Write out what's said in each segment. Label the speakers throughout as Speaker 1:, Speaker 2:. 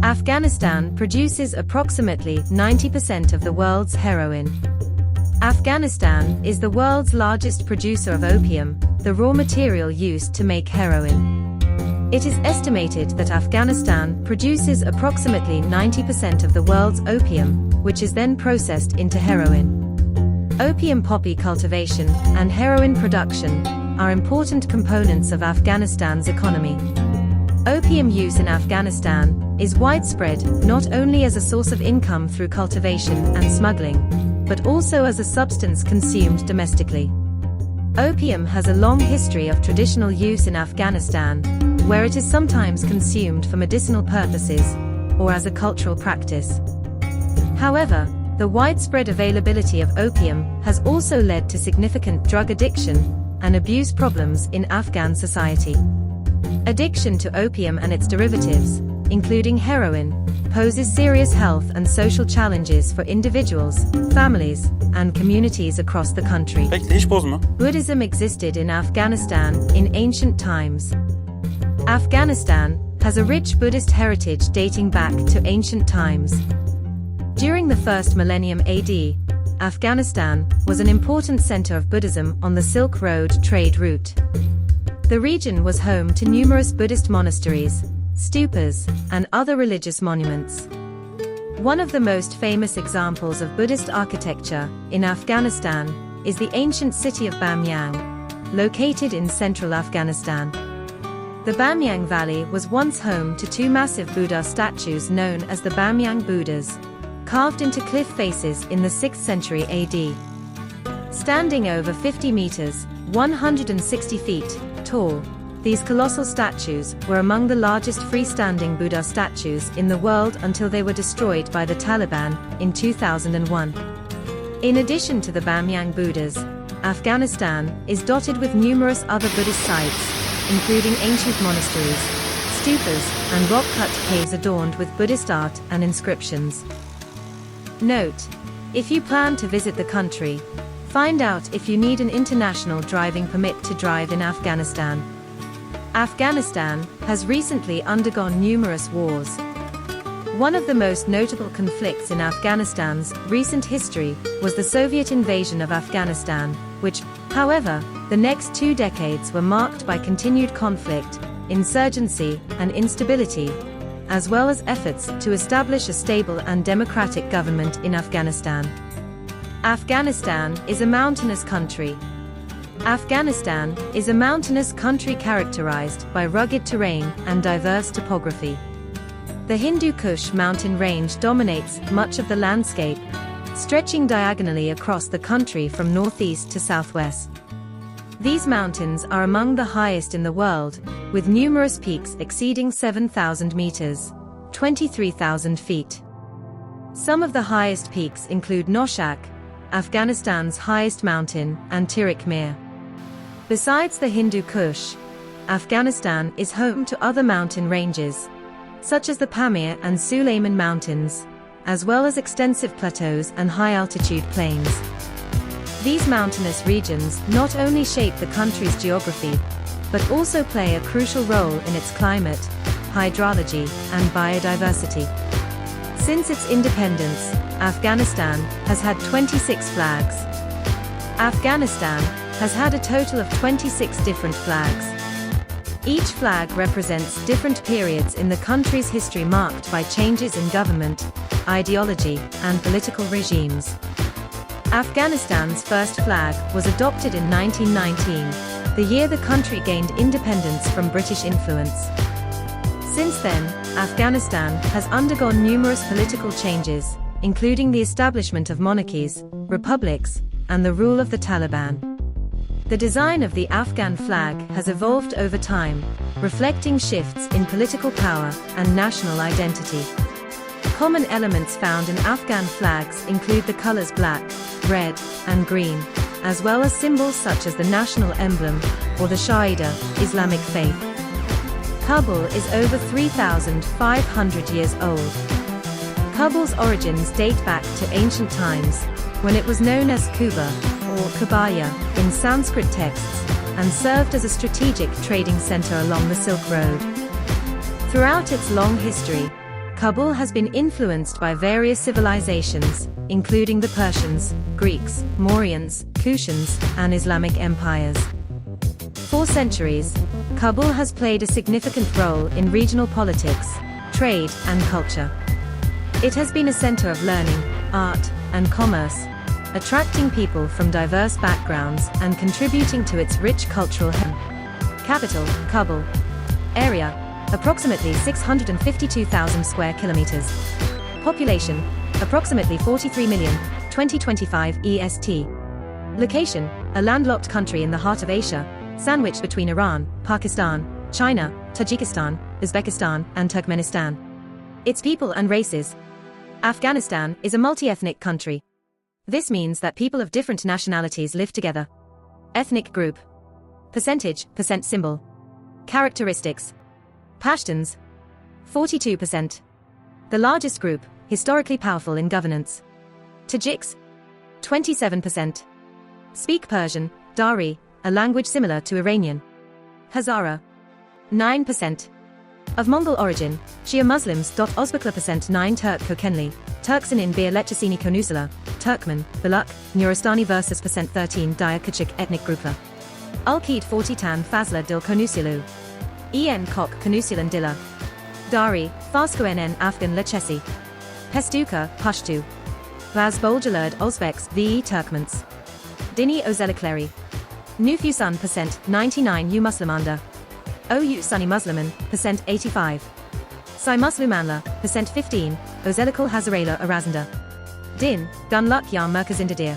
Speaker 1: Afghanistan produces approximately 90% of the world's heroin. Afghanistan is the world's largest producer of opium, the raw material used to make heroin. It is estimated that Afghanistan produces approximately 90% of the world's opium, which is then processed into heroin. Opium poppy cultivation and heroin production are important components of Afghanistan's economy. Opium use in Afghanistan is widespread not only as a source of income through cultivation and smuggling, but also as a substance consumed domestically. Opium has a long history of traditional use in Afghanistan, where it is sometimes consumed for medicinal purposes or as a cultural practice. However, the widespread availability of opium has also led to significant drug addiction and abuse problems in Afghan society. Addiction to opium and its derivatives, including heroin, poses serious health and social challenges for individuals, families, and communities across the country. Buddhism existed in Afghanistan in ancient times. Afghanistan has a rich Buddhist heritage dating back to ancient times. During the first millennium AD, Afghanistan was an important center of Buddhism on the Silk Road trade route. The region was home to numerous Buddhist monasteries, stupas, and other religious monuments. One of the most famous examples of Buddhist architecture in Afghanistan is the ancient city of Bamyan, located in central Afghanistan. The Bamyan Valley was once home to two massive Buddha statues known as the Bamyan Buddhas, carved into cliff faces in the 6th century AD. Standing over 50 meters, 160 feet, tall, these colossal statues were among the largest freestanding Buddha statues in the world until they were destroyed by the Taliban in 2001. In addition to the Bamyan Buddhas, Afghanistan is dotted with numerous other Buddhist sites, including ancient monasteries, stupas, and rock-cut caves adorned with Buddhist art and inscriptions. Note: if you plan to visit the country, find out if you need an international driving permit to drive in Afghanistan. Afghanistan has recently undergone numerous wars. One of the most notable conflicts in Afghanistan's recent history was the Soviet invasion of Afghanistan, which, however, the next 2 decades were marked by continued conflict, insurgency, and instability, as well as efforts to establish a stable and democratic government in Afghanistan. Afghanistan is a mountainous country. Afghanistan is a mountainous country characterized by rugged terrain and diverse topography. The Hindu Kush mountain range dominates much of the landscape, stretching diagonally across the country from northeast to southwest. These mountains are among the highest in the world, with numerous peaks exceeding 7,000 meters, 23,000 feet. Some of the highest peaks include Noshak, Afghanistan's highest mountain, and Tirik Mir. Besides the Hindu Kush, Afghanistan is home to other mountain ranges, such as the Pamir and Sulayman Mountains, as well as extensive plateaus and high-altitude plains. These mountainous regions not only shape the country's geography, but also play a crucial role in its climate, hydrology, and biodiversity. Since its independence, Afghanistan has had 26 flags. Afghanistan has had a total of 26 different flags. Each flag represents different periods in the country's history marked by changes in government, ideology, and political regimes. Afghanistan's first flag was adopted in 1919, the year the country gained independence from British influence. Since then, Afghanistan has undergone numerous political changes, including the establishment of monarchies, republics, and the rule of the Taliban. The design of the Afghan flag has evolved over time, reflecting shifts in political power and national identity. Common elements found in Afghan flags include the colors black, red, and green, as well as symbols such as the national emblem, or the Shahida, Islamic faith. Kabul is over 3,500 years old. Kabul's origins date back to ancient times, when it was known as Kuba, or Kabaya, in Sanskrit texts, and served as a strategic trading center along the Silk Road. Throughout its long history, Kabul has been influenced by various civilizations, including the Persians, Greeks, Mauryans, Kushans, and Islamic empires. For centuries, Kabul has played a significant role in regional politics, trade, and culture. It has been a center of learning, art, and commerce, attracting people from diverse backgrounds and contributing to its rich cultural heritage. Capital, Kabul. Area, approximately 652,000 square kilometers. Population, approximately 43 million, 2025 EST. Location, a landlocked country in the heart of Asia, sandwiched between Iran, Pakistan, China, Tajikistan, Uzbekistan, and Turkmenistan. Its people and races. Afghanistan is a multi-ethnic country. This means that people of different nationalities live together. Ethnic group. Percentage, percent symbol. Characteristics. Pashtuns, 42%. The largest group, historically powerful in governance. Tajiks, 27%. Speak Persian, Dari, a language similar to Iranian. Hazara, 9%. Of Mongol origin, Shia Muslims. Özbekler 9 Turk Kökenli, Turksenin bir Lechesini Konusula, Turkmen, Baluk, Nuristani vs. 13 Daya Küçük ethnic gruplar. Ulkeed 40 Tan Fazla Dil Konusulu. En Kok Konusulan Dila. Dari, Farskoenen Afgan Lechesi. Pestuka, Pashtu. Vaz Boljalerd Özbeks ve Turkmens. Dini Özellikleri. Nüfusun 99 U Muslimanda. OU Sunni Musliman, 85. Say Muslimanla, 15, Özellikle Hazarayla Arasında. Din, Gunluk Ya Merkezindedir.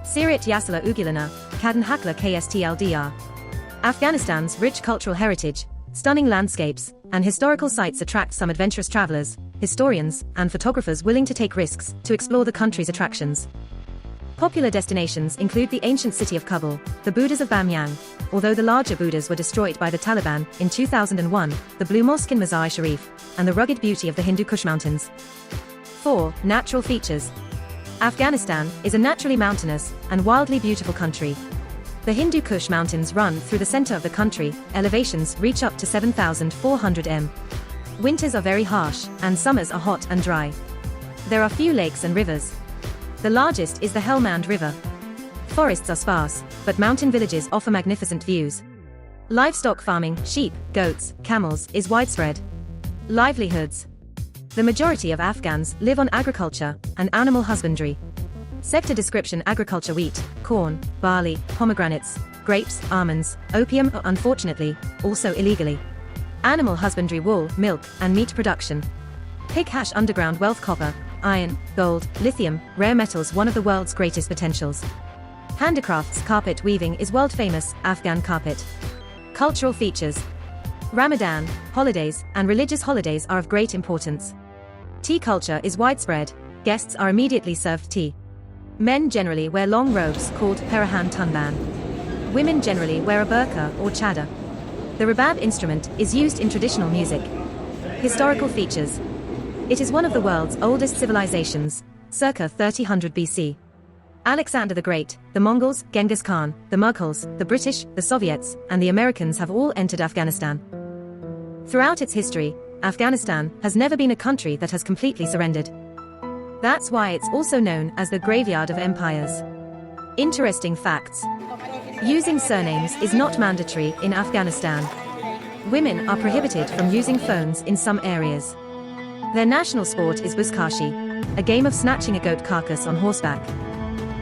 Speaker 1: Sirit Yasala Ugilana, Kadın Hakla KSTLDR. Afghanistan's rich cultural heritage, stunning landscapes, and historical sites attract some adventurous travelers, historians, and photographers willing to take risks to explore the country's attractions. Popular destinations include the ancient city of Kabul, the Buddhas of Bamyan, although the larger Buddhas were destroyed by the Taliban in 2001, the Blue Mosque in Mazar-i-Sharif, and the rugged beauty of the Hindu Kush Mountains. 4. Natural features. Afghanistan is a naturally mountainous and wildly beautiful country. The Hindu Kush Mountains run through the center of the country, elevations reach up to 7,400 m. Winters are very harsh, and summers are hot and dry. There are few lakes and rivers. The largest is the Helmand River. Forests are sparse, but mountain villages offer magnificent views. Livestock farming, sheep, goats, camels, is widespread. Livelihoods. The majority of Afghans live on agriculture and animal husbandry. Sector description: agriculture: wheat, corn, barley, pomegranates, grapes, almonds, opium, unfortunately, also illegally. Animal husbandry: wool, milk, and meat production. Pig hash: underground wealth: copper, iron, gold, lithium, rare metals, one of the world's greatest potentials. Handicrafts: carpet weaving is world famous, Afghan carpet. Cultural features. Ramadan, holidays, and religious holidays are of great importance. Tea culture is widespread, guests are immediately served tea. Men generally wear long robes called Perahan Tunban. Women generally wear a burqa or chador. The rabab instrument is used in traditional music. Historical features. It is one of the world's oldest civilizations, circa 3000 BC. Alexander the Great, the Mongols, Genghis Khan, the Mughals, the British, the Soviets, and the Americans have all entered Afghanistan. Throughout its history, Afghanistan has never been a country that has completely surrendered. That's why it's also known as the graveyard of empires. Interesting facts. Using surnames is not mandatory in Afghanistan. Women are prohibited from using phones in some areas. Their national sport is buzkashi, a game of snatching a goat carcass on horseback.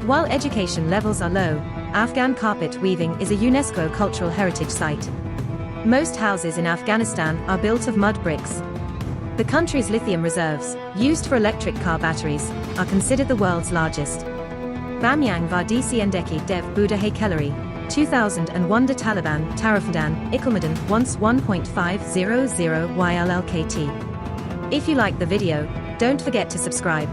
Speaker 1: While education levels are low, Afghan carpet weaving is a UNESCO cultural heritage site. Most houses in Afghanistan are built of mud bricks. The country's lithium reserves, used for electric car batteries, are considered the world's largest. Bamyang Vardisi Endeki Dev Buddha Heykelari, 2001 De Taliban, Tarafdan, Iklmadan, once 1.500 YLLKT. If you like the video, don't forget to subscribe.